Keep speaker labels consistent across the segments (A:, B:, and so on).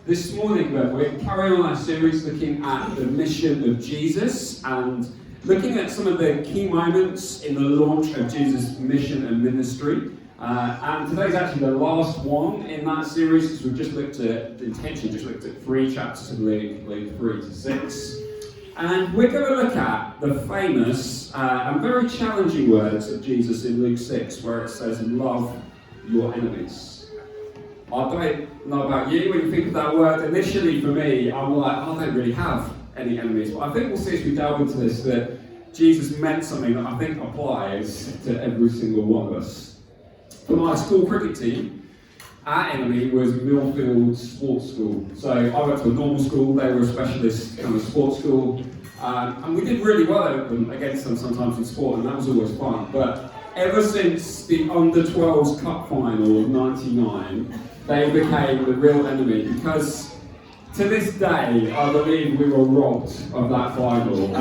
A: This morning, we're carrying on our series looking at the mission of Jesus and looking at some of the key moments in the launch of Jesus' mission and ministry. And today's actually the last one in that series because we've just looked at, the intention just looked at 3 chapters of Luke 3 to 6. And we're going to look at the famous and very challenging words of Jesus in Luke 6, where it says, love your enemies. I don't know about you, when you think of that word, initially for me, I'm like, I don't really have any enemies. But I think we'll see as we delve into this that Jesus meant something that I think applies to every single one of us. For my school cricket team, our enemy was Millfield Sports School. So I went to a normal school, they were a specialist kind of sports school, and we did really well against them sometimes in sport, and that was always fun. But ever since the under-12s cup final of '99, they became the real enemy, because to this day, I believe we were robbed of that final.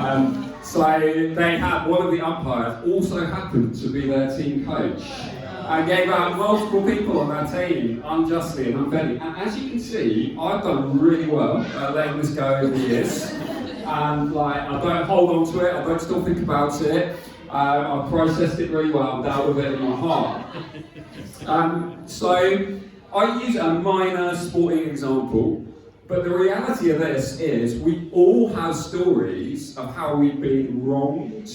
A: So they had, one of the umpires also happened to be their team coach, and gave out multiple people on our team unjustly and unfairly. And as you can see, I've done really well at letting this go over the years. And I don't hold on to it, I don't still think about it. I've processed it really well, I've dealt with it in my heart. So I use a minor sporting example, but the reality of this is we all have stories of how we've been wronged,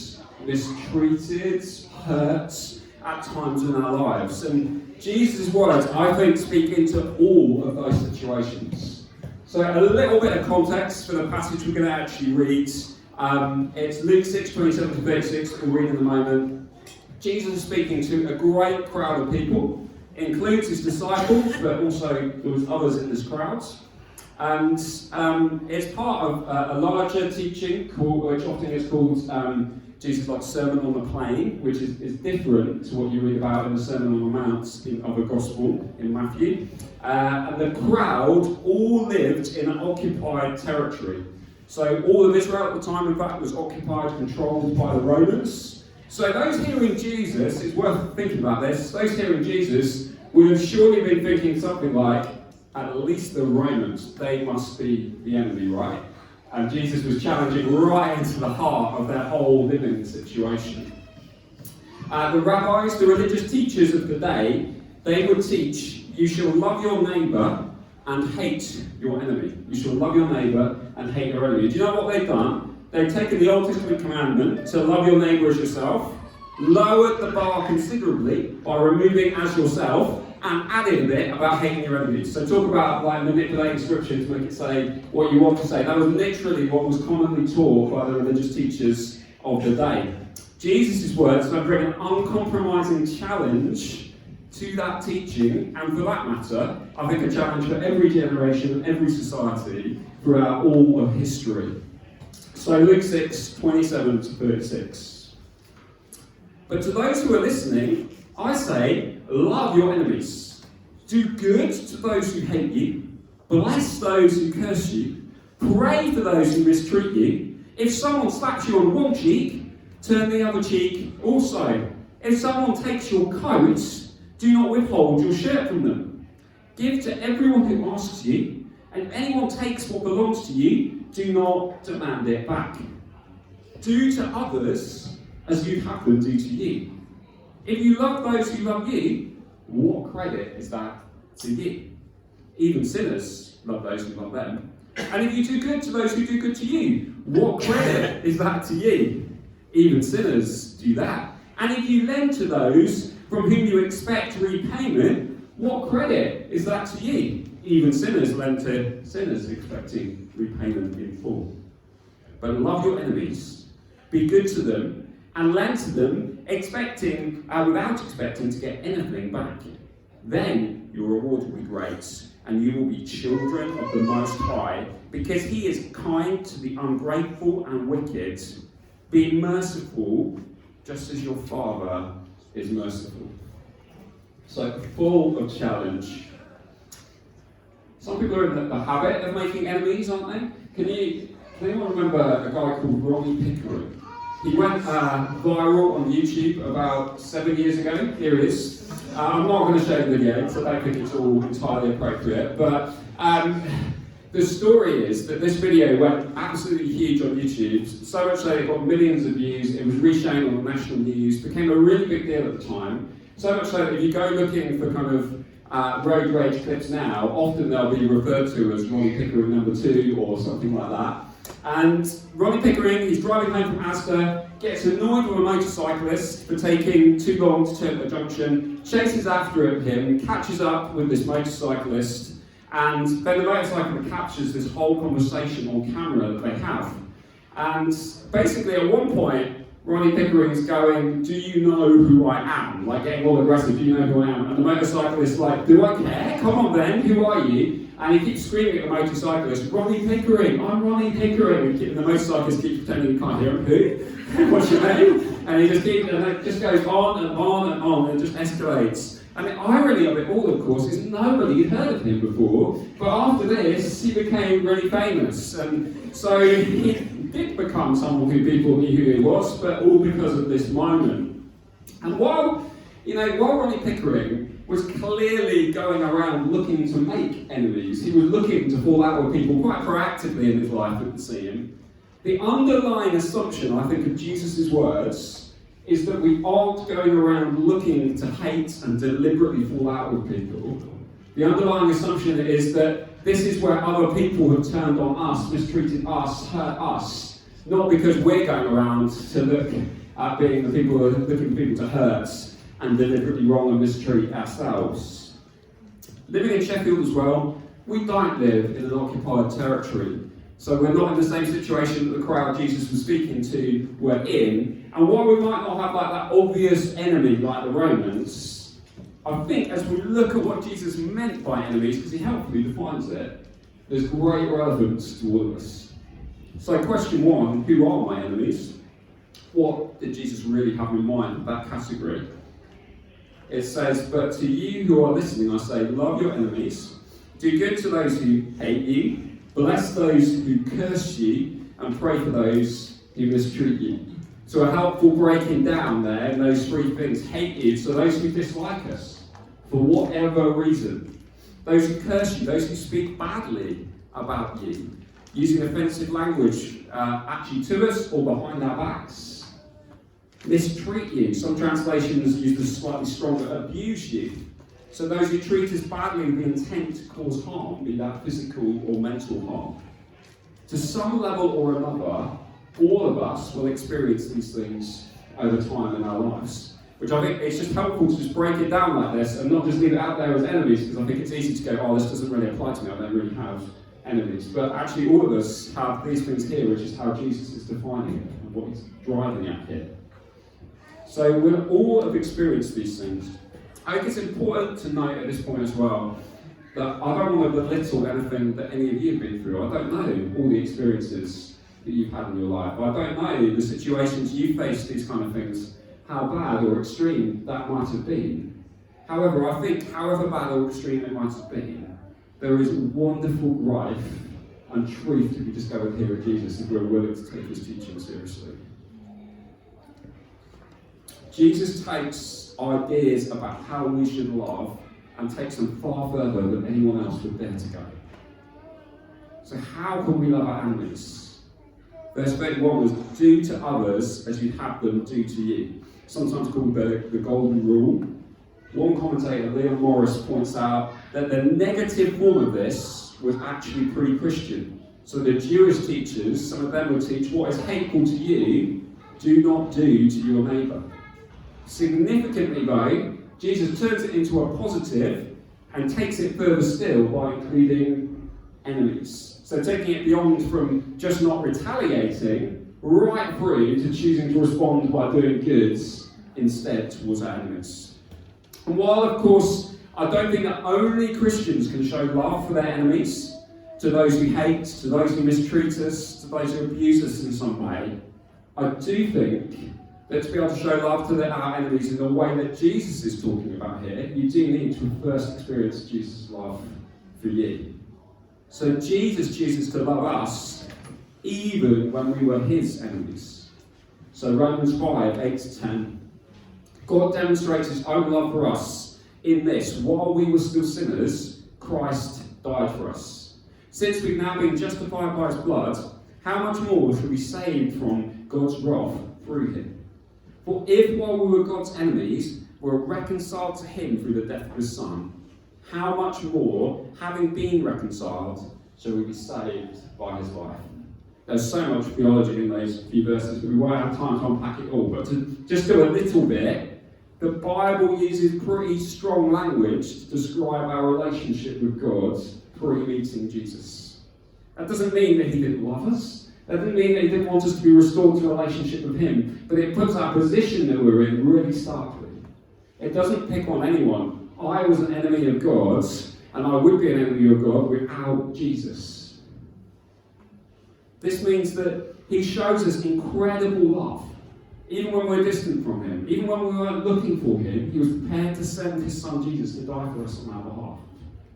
A: mistreated, hurt at times in our lives. And Jesus' words, I think, speak into all of those situations. So a little bit of context for the passage we're going to actually read. It's Luke 6:27-36, we'll read in a moment. Jesus is speaking to a great crowd of people, includes his disciples, but also there was others in this crowd. And it's part of a larger teaching, which often is called Jesus' Sermon on the Plain, which is different to what you read about in the Sermon on the Mount of the Gospel in Matthew. And the crowd all lived in an occupied territory. So all of Israel at the time, in fact, was occupied, controlled by the Romans. So those hearing Jesus, it's worth thinking about this, those hearing Jesus would have surely been thinking something like, at least the Romans, they must be the enemy, right? And Jesus was challenging right into the heart of their whole living situation. The rabbis, the religious teachers of the day, they would teach, you shall love your neighbour and hate your enemy. You shall love your neighbour and hate your enemy. Do you know what they've done? They've taken the Old Testament commandment to love your neighbour as yourself, lowered the bar considerably by removing as yourself, and added a bit about hating your enemies. So talk about manipulating scripture to make it say what you want to say. That was literally what was commonly taught by the religious teachers of the day. Jesus' words bring an uncompromising challenge to that teaching, and for that matter, I think a challenge for every generation and every society throughout all of history. So Luke 6:27-36. But to those who are listening, I say, love your enemies. Do good to those who hate you. Bless those who curse you. Pray for those who mistreat you. If someone slaps you on one cheek, turn the other cheek also. If someone takes your coat, do not withhold your shirt from them. Give to everyone who asks you, and if anyone takes what belongs to you, do not demand it back. Do to others as you'd have them do to you. If you love those who love you, what credit is that to you? Even sinners love those who love them. And if you do good to those who do good to you, what credit is that to you? Even sinners do that. And if you lend to those from whom you expect repayment, what credit is that to you? Even sinners lend to sinners expecting repayment in full. But love your enemies, be good to them, and lend to them without expecting to get anything back. Then your reward will be great, and you will be children of the Most High, because he is kind to the ungrateful and wicked. Be merciful, just as your Father is merciful. So full of challenge. Some people are in the habit of making enemies, aren't they? Can anyone remember a guy called Ronnie Pickering? He went viral on YouTube about 7 years ago. Here it is. I'm not going to show the video, so I don't think it's all entirely appropriate. But the story is that this video went absolutely huge on YouTube, so much so it got millions of views. It was reshown on the national news, became a really big deal at the time. So much so that if you go looking for kind of road rage clips now, often they'll be referred to as Ronnie Pickering number 2 or something like that. And Ronnie Pickering, he's driving home from Asda, gets annoyed with a motorcyclist for taking too long to turn at a junction, chases after him, catches up with this motorcyclist, and then the motorcyclist captures this whole conversation on camera that they have. And basically at one point, Ronnie Pickering's going, "Do you know who I am?" Like getting all aggressive, "Do you know who I am?" And the motorcyclist's like, "Do I care? Come on then, who are you?" And he keeps screaming at the motorcyclist, "Ronnie Pickering, I'm Ronnie Pickering." And the motorcyclist keeps pretending he can't hear him. "Who? What's your name?" And he just keeps, and it just goes on and on and on, and it just escalates. And the irony of it all, of course, is nobody had heard of him before, but after this, he became really famous. And so he did become someone who people knew who he was, but all because of this moment. And while Ronnie Pickering was clearly going around looking to make enemies, he was looking to fall out with people quite proactively in his life that could see him, the underlying assumption, I think, of Jesus' words is that we aren't going around looking to hate and deliberately fall out with people. The underlying assumption is that this is where other people have turned on us, mistreated us, hurt us, not because we're going around to look at being the people who are looking for people to hurt and deliberately wrong and mistreat ourselves. Living in Sheffield as well, we don't live in an occupied territory. So we're not in the same situation that the crowd Jesus was speaking to were in. And while we might not have like that obvious enemy like the Romans, I think as we look at what Jesus meant by enemies, because he helpfully defines it, there's great relevance to all of us. So question 1, who are my enemies? What did Jesus really have in mind with that category? It says, "But to you who are listening, I say, love your enemies, do good to those who hate you, bless those who curse you, and pray for those who mistreat you." So a helpful breaking down there in those 3 things: hate you, so those who dislike us, for whatever reason. Those who curse you, those who speak badly about you, using offensive language actually to us or behind our backs. Mistreat you, some translations use the slightly stronger, abuse you. So those who treat us badly with the intent to cause harm, be that physical or mental harm. To some level or another, all of us will experience these things over time in our lives. Which I think it's just helpful to just break it down like this and not just leave it out there as enemies, because I think it's easy to go, "Oh, this doesn't really apply to me, I don't really have enemies." But actually all of us have these things here, which is how Jesus is defining it and what he's driving at here. So we'll all have experienced these things. I think it's important to note at this point as well that I don't want to belittle anything that any of you have been through. I don't know all the experiences that you've had in your life. I don't know the situations you faced these kind of things, how bad or extreme that might have been. However, I think however bad or extreme it might have been, there is wonderful life and truth to be discovered here at Jesus if we're willing to take his teaching seriously. Jesus takes ideas about how we should love and takes them far further than anyone else would dare to go. So how can we love our enemies? Verse 31 was, "Do to others as you'd have them do to you." Sometimes called the golden rule. One commentator, Leon Morris, points out that the negative form of this was actually pre-Christian. So the Jewish teachers, some of them would teach, what is hateful to you, do not do to your neighbour. Significantly though, Jesus turns it into a positive and takes it further still by including enemies. So taking it beyond from just not retaliating, right through to choosing to respond by doing good instead towards our enemies. And while of course, I don't think that only Christians can show love for their enemies, to those who hate, to those who mistreat us, to those who abuse us in some way, I do think that to be able to show love to our enemies in the way that Jesus is talking about here, you do need to first experience Jesus' love for you. So Jesus chooses to love us even when we were his enemies. So Romans 5, 8 to 10. God demonstrates his own love for us in this: while we were still sinners, Christ died for us. Since we've now been justified by his blood, how much more shall we be saved from God's wrath through him? For if while we were God's enemies, we were reconciled to him through the death of his Son, how much more, having been reconciled, shall we be saved by his life? There's so much theology in those few verses, but we won't have time to unpack it all. But to just do a little bit, the Bible uses pretty strong language to describe our relationship with God pre-meeting Jesus. That doesn't mean that he didn't love us. That doesn't mean that he didn't want us to be restored to a relationship with him. But it puts our position that we're in really starkly. It doesn't pick on anyone. I was an enemy of God, and I would be an enemy of God without Jesus. This means that he shows us incredible love. Even when we're distant from him, even when we weren't looking for him, he was prepared to send his Son Jesus to die for us on our behalf,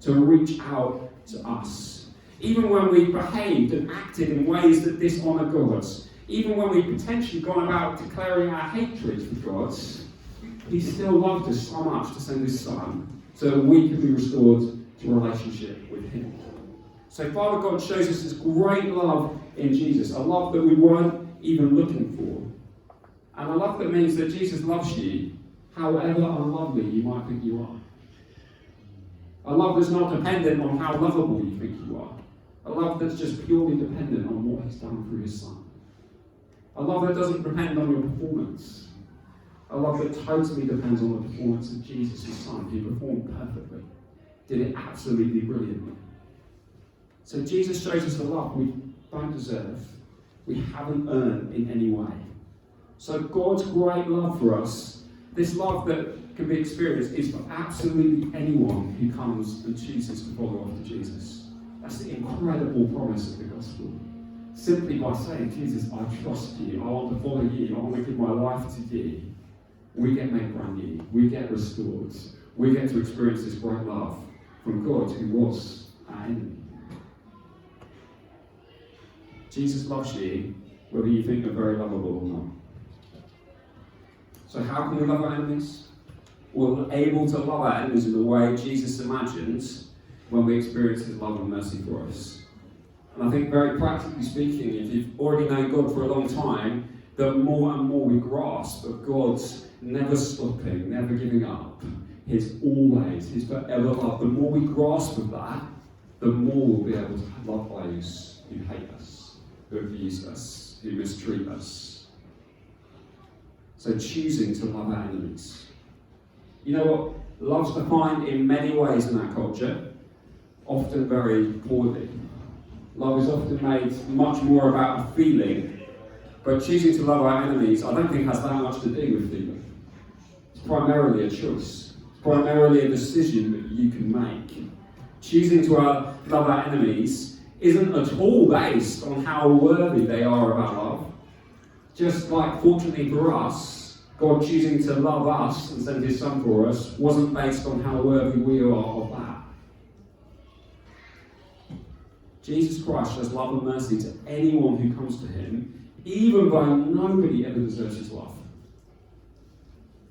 A: to reach out to us. Even when we behaved and acted in ways that dishonour God, even when we potentially gone about declaring our hatred for God, he still loved us so much to send his Son so that we could be restored to a relationship with him. So Father God shows us this great love in Jesus, a love that we weren't even looking for. And a love that means that Jesus loves you however unlovely you might think you are. A love that's not dependent on how lovable you think you are. A love that's just purely dependent on what he's done through his Son. A love that doesn't depend on your performance. A love that totally depends on the performance of Jesus, his Son, who performed perfectly, did it absolutely brilliantly. So Jesus shows us the love we don't deserve, we haven't earned in any way. So God's great love for us, this love that can be experienced, is for absolutely anyone who comes and chooses to follow after Jesus. That's the incredible promise of the gospel. Simply by saying, Jesus, I trust you, I want to follow you, I want to give my life to you, we get made brand new, we get restored, we get to experience this great love from God who was our enemy. Jesus loves you, whether you think they're very lovable or not. So how can we love our enemies? We're able to love our enemies in the way Jesus imagines when we experience his love and mercy for us. And I think very practically speaking, if you've already known God for a long time, the more and more we grasp of God's never stopping, never giving up, his always, his forever love, the more we grasp of that, the more we'll be able to love those who hate us, who abuse us, who mistreat us. So choosing to love our enemies. You know what? Love's defined in many ways in our culture, often very poorly. Love is often made much more about a feeling, but choosing to love our enemies, I don't think has that much to do with feeling. It's primarily a choice. It's primarily a decision that you can make. Choosing to love our enemies isn't at all based on how worthy they are of our love. Just like, fortunately for us, God choosing to love us and send his Son for us wasn't based on how worthy we are of that. Jesus Christ shows love and mercy to anyone who comes to him, even though nobody ever deserves his love.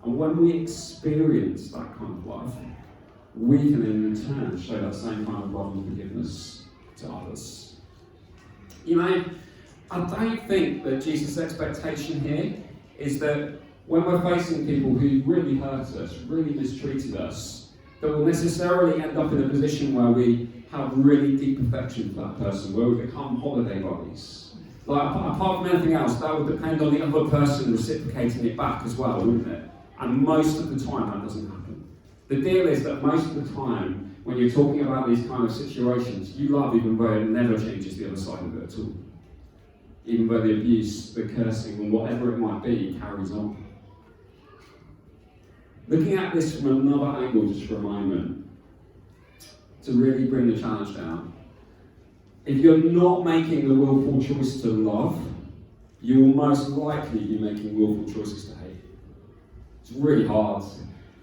A: And when we experience that kind of love, we can in turn show that same kind of love and forgiveness to others. You know, I don't think that Jesus' expectation here is that when we're facing people who really hurt us, really mistreated us, that we'll necessarily end up in a position where we have really deep affection for that person, where we become holiday buddies. Like, apart from anything else, that would depend on the other person reciprocating it back as well, wouldn't it? And most of the time that doesn't happen. The deal is that most of the time, when you're talking about these kind of situations, you love even though it never changes the other side of it at all. Even though the abuse, the cursing, and whatever it might be carries on. Looking at this from another angle just for a moment, to really bring the challenge down. If you're not making the willful choice to love, you will most likely be making willful choices to hate. It's really hard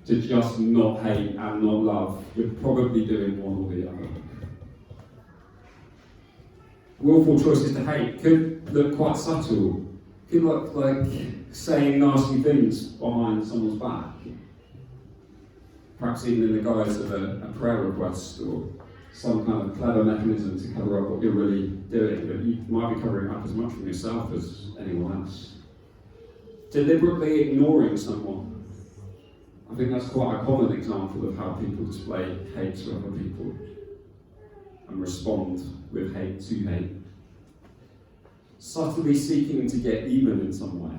A: to just not hate and not love. You're probably doing one or the other. Willful choices to hate could look quite subtle. Could look like saying nasty things behind someone's back. Perhaps even in the guise of a prayer request or some kind of clever mechanism to cover up what you're really doing, but you might be covering up as much from yourself as anyone else. Deliberately ignoring someone. I think that's quite a common example of how people display hate to other people and respond with hate to hate. Subtly seeking to get even in some way.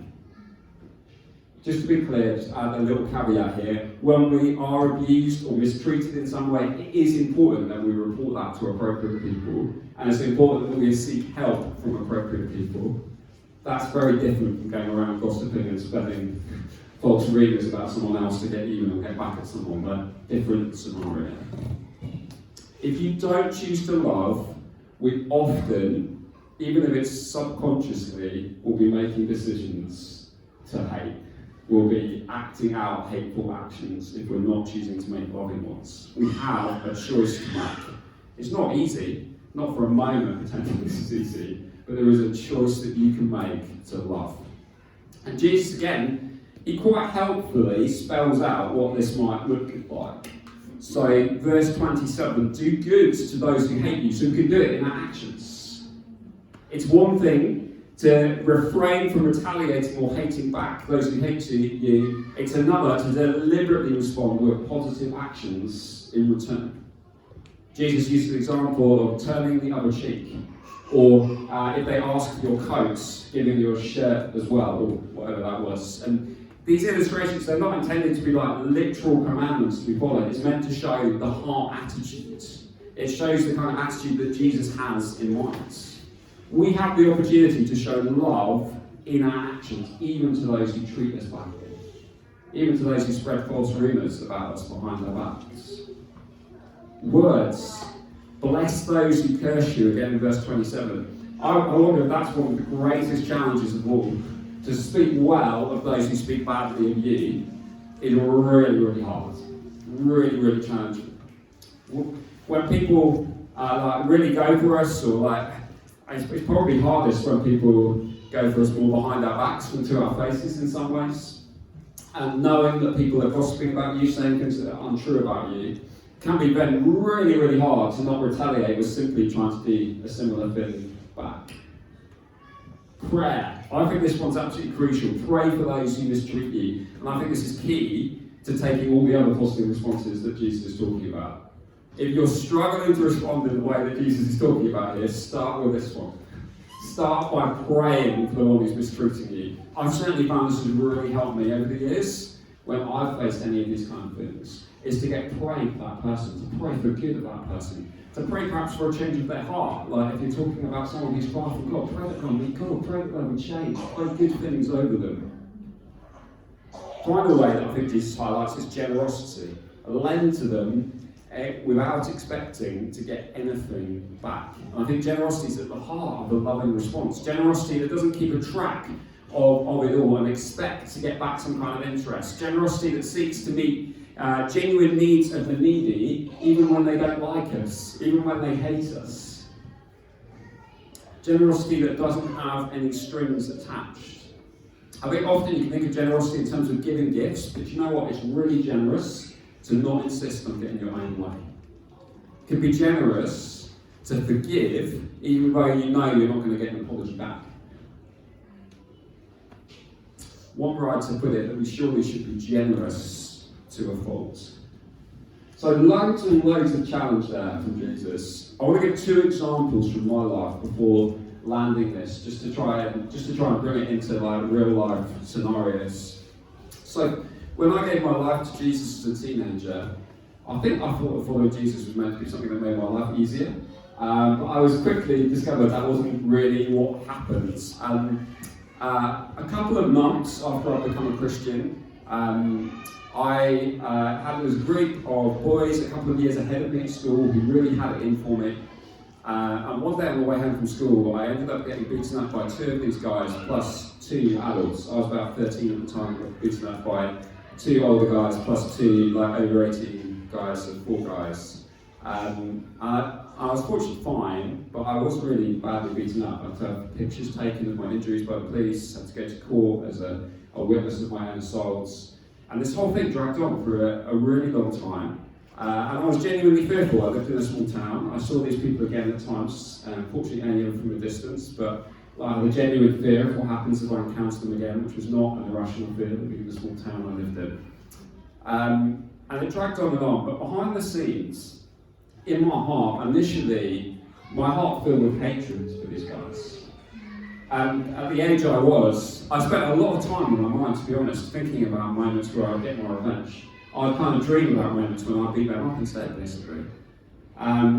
A: Just to be clear, just add a little caveat here. When we are abused or mistreated in some way, it is important that we report that to appropriate people, and it's important that we seek help from appropriate people. That's very different from going around gossiping and spreading false rumours about someone else to get even or get back at someone, but different scenario. If you don't choose to love, we often, even if it's subconsciously, will be making decisions to hate. We'll be acting out hateful actions if we're not choosing to make loving ones. We have a choice to make. It's not easy, not for a moment pretending this is easy, but there is a choice that you can make to love. And Jesus, again, he quite helpfully spells out what this might look like. So, verse 27, do good to those who hate you, so you can do it in actions. It's one thing to refrain from retaliating or hating back those who hate you. It's another to deliberately respond with positive actions in return. Jesus used the example of turning the other cheek, or if they ask for your coat, giving your shirt as well, or whatever that was. And these illustrations, they're not intended to be like literal commandments to be followed. It's meant to show the heart attitude. It shows the kind of attitude that Jesus has in mind. We have the opportunity to show love in our actions, even to those who treat us badly, even to those who spread false rumours about us behind our backs. Words, bless those who curse you, again in verse 27. I wonder if that's one of the greatest challenges of all. To speak well of those who speak badly of you is really, really hard. Really, really challenging. When people really go for us, or it's probably hardest when people go for us more behind our backs than to our faces in some ways. And knowing that people are gossiping about you, saying things that are untrue about you, can be then really, really hard to not retaliate with simply trying to do a similar thing back. Prayer. I think this one's absolutely crucial. Pray for those who mistreat you. And I think this is key to taking all the other positive responses that Jesus is talking about. If you're struggling to respond in the way that Jesus is talking about here, start with this one. Start by praying for the one who's mistreating you. I've certainly found this has really helped me over the years when I've faced any of these kind of things, is to get praying for that person, to pray for good of that person, to pray perhaps for a change of their heart. Like if you're talking about someone who's far from God, pray that they'll meet God, pray that they will change, pray good things over them. Final way that I think Jesus highlights is generosity. Lend to them without expecting to get anything back. And I think generosity is at the heart of a loving response. Generosity that doesn't keep a track of it all and expect to get back some kind of interest. Generosity that seeks to meet genuine needs of the needy, even when they don't like us, even when they hate us. Generosity that doesn't have any strings attached. I think often you can think of generosity in terms of giving gifts, but you know what? It's really generous to not insist on getting your own way. It can be generous to forgive, even though you know you're not going to get an apology back. One writer put it that we surely should be generous to a fault. So loads and loads of challenge there from Jesus. I want to give two examples from my life before landing this, just to try and bring it into real life scenarios. So when I gave my life to Jesus as a teenager, I thought that following Jesus was meant to be something that made my life easier. But I was quickly discovered that wasn't really what happened. A couple of months after I'd become a Christian, there was a group of boys a couple of years ahead of me at school who really had it in for me. And one day on the way home from school, I ended up getting beaten up by two of these guys, plus two adults. I was about 13 at the time, got beaten up by two older guys, plus two over 18 guys, so four guys. I was fortunately fine, but I was really badly beaten up. I'd had pictures taken of my injuries by the police, had to go to court as a witness of my own assaults. And this whole thing dragged on for a really long time. And I was genuinely fearful. I lived in a small town. I saw these people again at times, fortunately only from a distance, but I had a genuine fear of what happens if I encounter them again, which was not an irrational fear living in the small town I lived in. And it dragged on, but behind the scenes, in my heart, initially, my heart filled with hatred for these guys. And at the age I was, I spent a lot of time in my mind, to be honest, thinking about moments where I'd get my revenge. I'd kind of dream about moments when I'd beat them up instead, basically.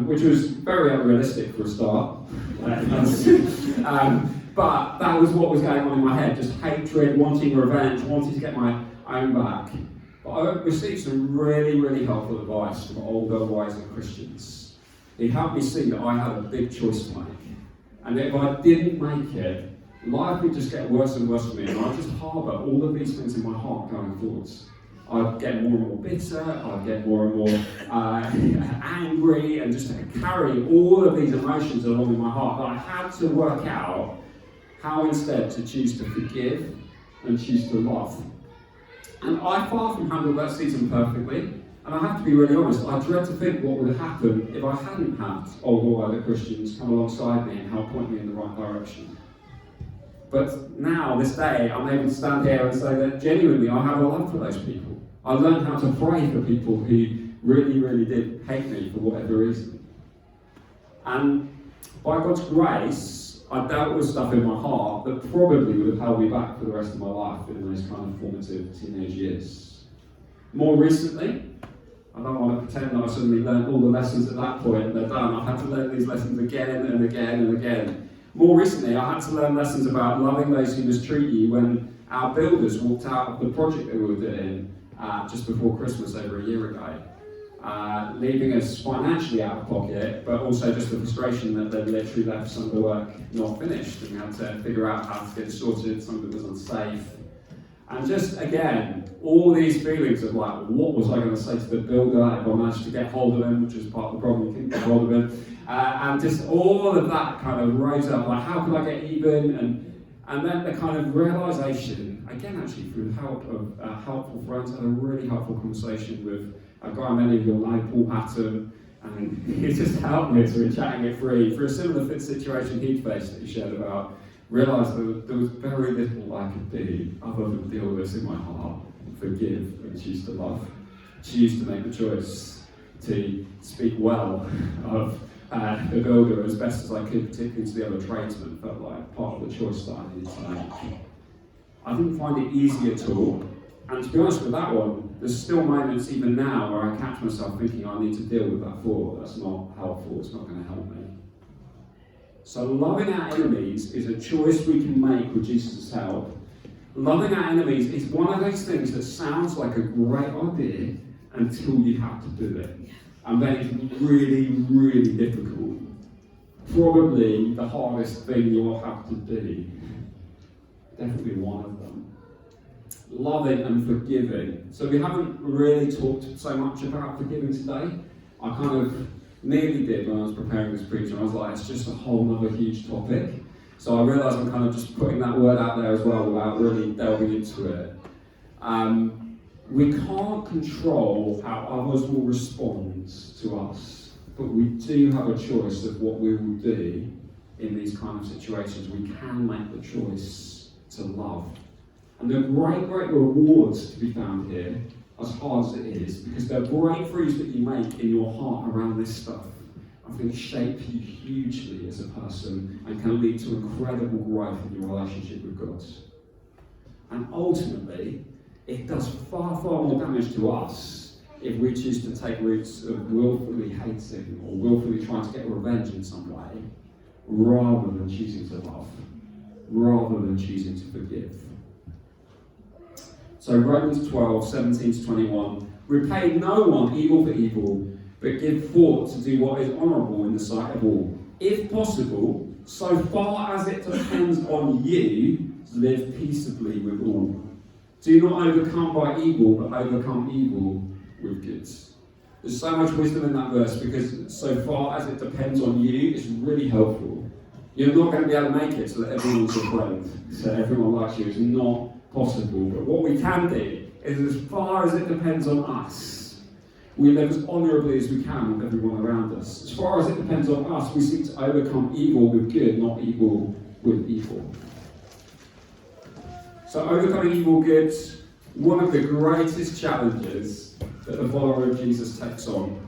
A: Which was very unrealistic for a start. But that was what was going on in my head, just hatred, wanting revenge, wanting to get my own back. But I received some really, really helpful advice from older, wiser Christians. They helped me see that I had a big choice to make. And that if I didn't make it, life would just get worse and worse for me, and I'd just harbour all of these things in my heart going forwards. I'd get more and more bitter, I'd get more and more angry, and just carry all of these emotions along in my heart that I had to work out how instead to choose to forgive and choose to love. And I far from handled that season perfectly, and I have to be really honest, I dread to think what would have happened if I hadn't had older, wider Christians come alongside me and help point me in the right direction. But now, this day, I'm able to stand here and say that genuinely I have a love for those people. I learned how to pray for people who really, really did hate me for whatever reason. And by God's grace, I dealt with stuff in my heart that probably would have held me back for the rest of my life in those kind of formative teenage years. More recently, I don't want to pretend that I suddenly learned all the lessons at that point and they're done. I've had to learn these lessons again and again and again. More recently, I had to learn lessons about loving those who mistreat you when our builders walked out of the project that we were doing just before Christmas over a year ago, leaving us financially out of pocket, but also just the frustration that they'd literally left some of the work not finished, and we had to figure out how to get it sorted, some of it was unsafe. And just, again, all these feelings of like, what was I going to say to the builder if I managed to get hold of him, which was part of the problem, we couldn't get hold of him. And just all of that kind of rose up, like, how could I get even? And then the kind of realisation, again, actually, through the help of helpful friends, I had a really helpful conversation with a guy many of you'll know, Paul Hatton, and he just helped me through chatting it free for a similar situation he'd faced that he shared about. Realised that there was very little I could do other than deal with this in my heart, forgive and choose to love, choose to make the choice to speak well of the builder as best as I could, particularly to the other tradesmen. Felt like part of the choice that I needed to make. I didn't find it easy at all, and to be honest with that one, there's still moments even now where I catch myself thinking I need to deal with that thought. That's not helpful, it's not going to help me. So loving our enemies is a choice we can make with Jesus' help. Loving our enemies is one of those things that sounds like a great idea until you have to do it. And then it's really, really difficult. Probably the hardest thing you'll have to do. Definitely one of them. Loving and forgiving. So we haven't really talked so much about forgiving today. I kind of nearly did when I was preparing this preach, and I was like, it's just a whole other huge topic. So I realised I'm kind of just putting that word out there as well without really delving into it. We can't control how others will respond to us, but we do have a choice of what we will do in these kind of situations. We can make the choice to love. And there are great, great rewards to be found here, as hard as it is, because there are breakthroughs that you make in your heart around this stuff. I think shape you hugely as a person and can lead to incredible growth in your relationship with God. And ultimately, it does far, far more damage to us if we choose to take routes of willfully hating or willfully trying to get revenge in some way, rather than choosing to love, rather than choosing to forgive. So Romans 12, 17 to 21, repay no one evil for evil, but give thought to do what is honourable in the sight of all. If possible, so far as it depends on you, live peaceably with all. Do not overcome by evil, but overcome evil with good. There's so much wisdom in that verse because so far as it depends on you, it's really helpful. You're not going to be able to make it so that everyone's your friend, so everyone likes you. It's not possible. But what we can do is, as far as it depends on us, we live as honourably as we can with everyone around us. As far as it depends on us, we seek to overcome evil with good, not evil with evil. So overcoming evil good, one of the greatest challenges that the follower of Jesus takes on.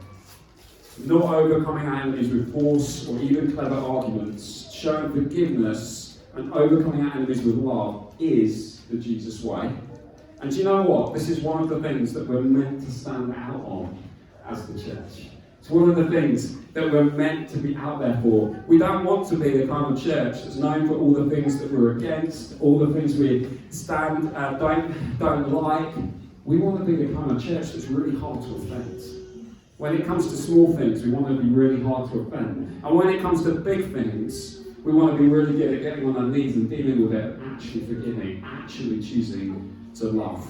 A: Not overcoming our enemies with force or even clever arguments, showing forgiveness and overcoming our enemies with love is the Jesus way. And do you know what? This is one of the things that we're meant to stand out on as the church. It's one of the things that we're meant to be out there for. We don't want to be the kind of church that's known for all the things that we're against, all the things we don't like. We want to be the kind of church that's really hard to offend. When it comes to small things, we want to be really hard to offend. And when it comes to big things, we want to be really good at getting on our knees and dealing with it, actually forgiving, actually choosing to love.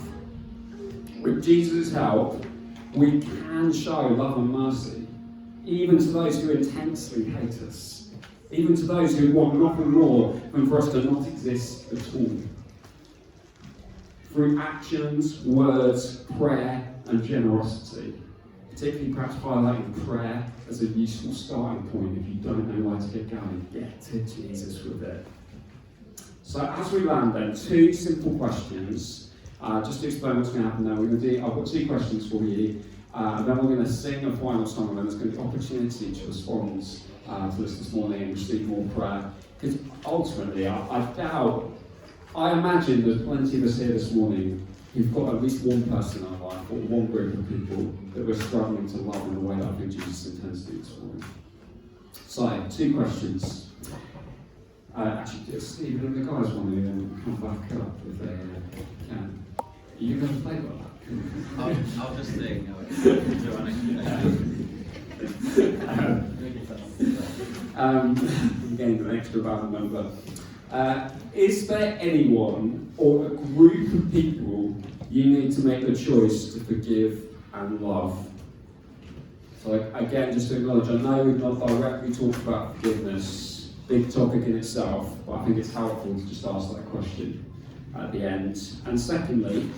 A: With Jesus' help, we can show love and mercy, even to those who intensely hate us, even to those who want nothing more than for us to not exist at all. Through actions, words, prayer, and generosity, particularly perhaps highlighting prayer as a useful starting point if you don't know where to get going. Get to Jesus with it. So as we land then, two simple questions. Just to explain what's going to happen now. I've got two questions for you, and then we're going to sing a final song, and then there's going to be opportunity to respond to this morning and receive more prayer. Because ultimately, I imagine there's plenty of us here this morning who've got at least one person in our life, or one group of people that we're struggling to love in the way that I think Jesus intends to do this morning. So, two questions. Actually, Stephen and the guys want to come back up if they can. Are you going to play with that?
B: I'll just sing.
A: I'm getting an extra band member. Is there anyone or a group of people you need to make the choice to forgive and love? So again, just to acknowledge, I know we've not directly talked about forgiveness, big topic in itself, but I think it's helpful to just ask that question at the end. And secondly,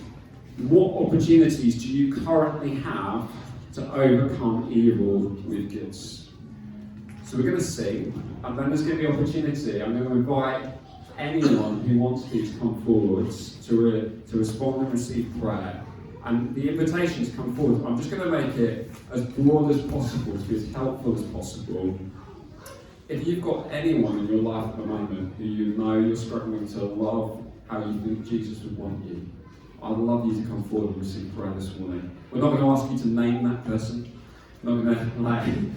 A: what opportunities do you currently have to overcome evil with good? So we're going to sing, and then there's going to be opportunity. I'm going to invite anyone who wants to come forward to respond and receive prayer. And the invitations come forward. I'm just going to make it as broad as possible, to be as helpful as possible. If you've got anyone in your life at the moment who you know you're struggling to love how you think Jesus would want you, I'd love you to come forward and receive prayer this morning. We're not going to ask you to name that person. We're not going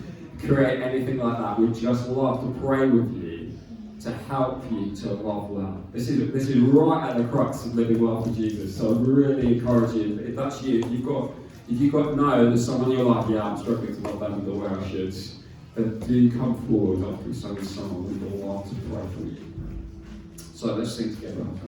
A: to create anything like that. We'd just love to pray with you to help you to love well. This is right at the crux of living well for Jesus. So I really encourage you, if that's you, if you've got there's someone in your life, I'm struggling to love them the way I should, then do come forward after we sing this song. We'd love to pray for you. So let's sing together.